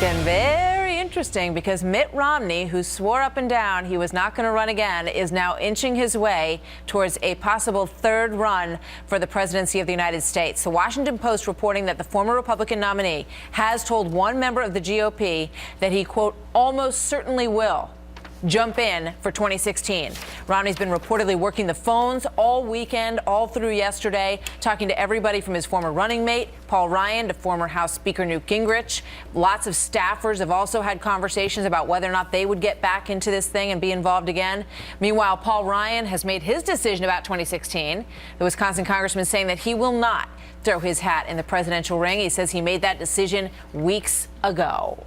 getting very interesting because Mitt Romney, who swore up and down he was not going to run again, is now inching his way towards a possible third run for the presidency of the United States. The Washington Post reporting that the former Republican nominee has told one member of the GOP that he, quote, almost certainly will jump in for 2016. Romney's been reportedly working the phones all weekend, all through yesterday, talking to everybody from his former running mate, Paul Ryan, to former House Speaker Newt Gingrich. Lots of staffers have also had conversations about whether or not they would get back into this thing and be involved again. Meanwhile, Paul Ryan has made his decision about 2016. The Wisconsin congressman saying that he will not throw his hat in the presidential ring. He says he made that decision weeks ago.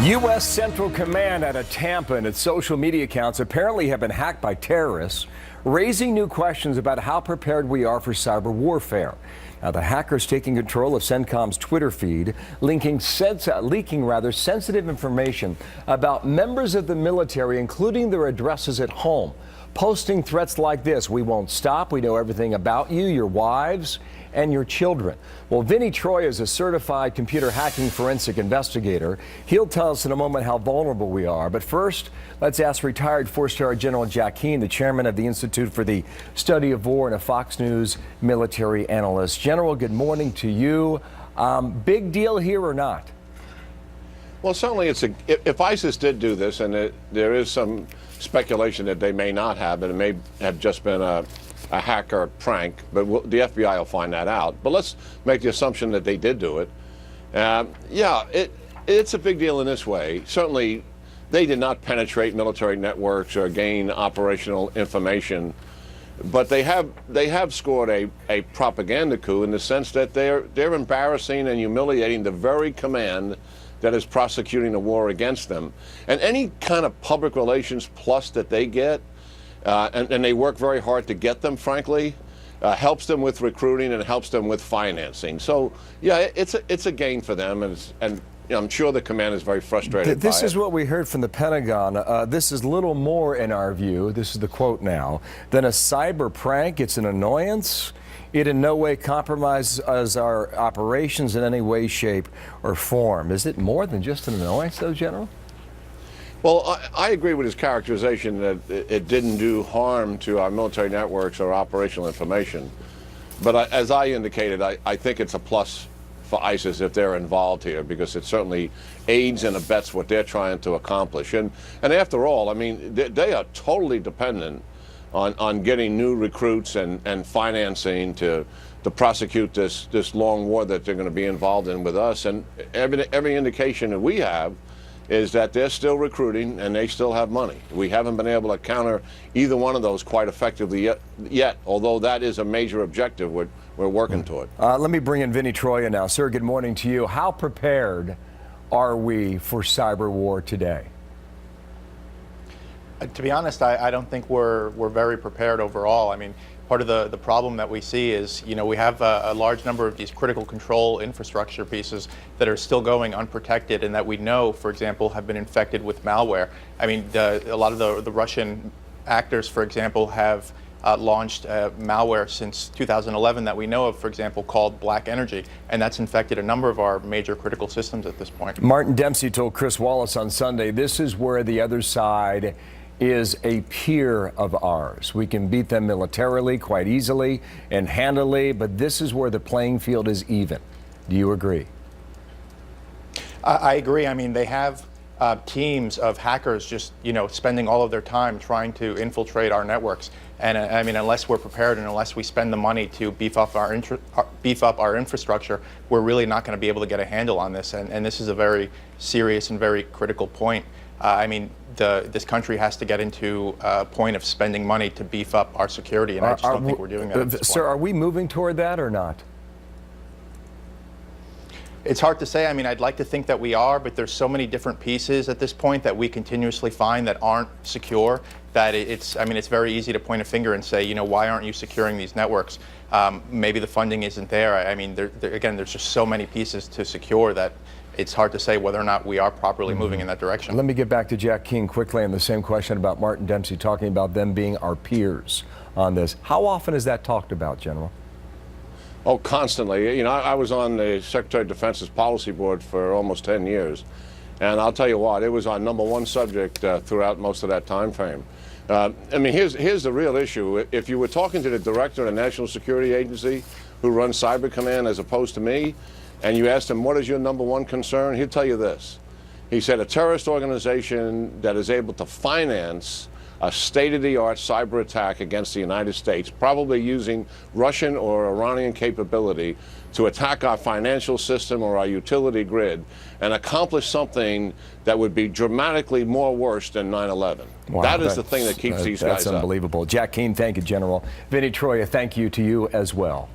U.S. Central Command out of Tampa and its social media accounts apparently have been hacked by terrorists, raising new questions about how prepared we are for cyber warfare. Now, the hackers taking control of CENTCOM's Twitter feed, leaking sensitive information about members of the military, including their addresses at home, posting threats like this: "We won't stop. We know everything about you, your wives, and your children." Well, Vinny Troia is a certified computer hacking forensic investigator. He'll tell us in a moment how vulnerable we are. But first, let's ask retired four-star General Jack Keane, the chairman of the Institute for the Study of War and a Fox News military analyst. General, good morning to you. Big deal here or not? Well, certainly if ISIS did do this, and there is some speculation that they may not have, and it may have just been a hacker prank, but the FBI will find that out. But let's make the assumption that they did do it. Yeah, it's a big deal in this way. Certainly, they did not penetrate military networks or gain operational information, but they have scored a propaganda coup in the sense that they're embarrassing and humiliating the very command that is prosecuting the war against them. And any kind of public relations plus that they get, and they work very hard to get them, frankly, helps them with recruiting and helps them with financing. So, yeah, it's a gain for them, and you know, I'm sure the command is very frustrated by it. This is what we heard from the Pentagon. This is little more, in our view, this is the quote now, than a cyber prank. It's an annoyance. It in no way compromises our operations in any way, shape, or form. Is it more than just an annoyance, though, General? Well, I agree with his characterization that it didn't do harm to our military networks or operational information. But as I indicated, I think it's a plus for ISIS if they're involved here, because it certainly aids and abets what they're trying to accomplish. And after all, I mean, they are totally dependent on getting new recruits and financing to prosecute this long war that they're going to be involved in with us. And every indication that we have is that they're still recruiting and they still have money. We haven't been able to counter either one of those quite effectively yet, although that is a major objective we're working toward. Let me bring in Vinny Troia now. Sir, good morning to you. How prepared are we for cyber war today? To be honest, I don't think we're very prepared overall. I mean, part of the problem that we see is, you know, we have a large number of these critical control infrastructure pieces that are still going unprotected and that we know, for example, have been infected with malware. I mean, a lot of the Russian actors, for example, have launched malware since 2011 that we know of, for example, called Black Energy, and that's infected a number of our major critical systems at this point. Martin Dempsey told Chris Wallace on Sunday, this is where the other side is a peer of ours. We can beat them militarily quite easily and handily, but this is where the playing field is even. Do you agree? I agree. I mean, they have teams of hackers just, you know, spending all of their time trying to infiltrate our networks. And I mean, unless we're prepared and unless we spend the money to beef up our infrastructure, we're really not going to be able to get a handle on this. And this is a very serious and very critical point. I mean, this country has to get into a point of spending money to beef up our security, and I just don't think we're doing that at this point. Sir, are we moving toward that or not? It's hard to say. I mean, I'd like to think that we are, but there's so many different pieces at this point that we continuously find that aren't secure that it's very easy to point a finger and say, you know, why aren't you securing these networks? Maybe the funding isn't there. I mean, again, there's just so many pieces to secure that it's hard to say whether or not we are properly moving in that direction. Let me get back to Jack King quickly on the same question about Martin Dempsey, talking about them being our peers on this. How often is that talked about, General? Oh, constantly. You know, I was on the Secretary of Defense's policy board for almost 10 years. And I'll tell you what, it was our #1 subject throughout most of that time frame. I mean, here's the real issue. If you were talking to the director of the National Security Agency who runs Cyber Command as opposed to me, and you asked him, what is your #1 concern? He'd tell you this. He said a terrorist organization that is able to finance a state-of-the-art cyber attack against the United States, probably using Russian or Iranian capability to attack our financial system or our utility grid and accomplish something that would be dramatically more worse than 9/11. Wow, that is the thing that keeps these guys up. That's unbelievable. Jack Keane, thank you, General. Vinny, Troia, thank you to you as well.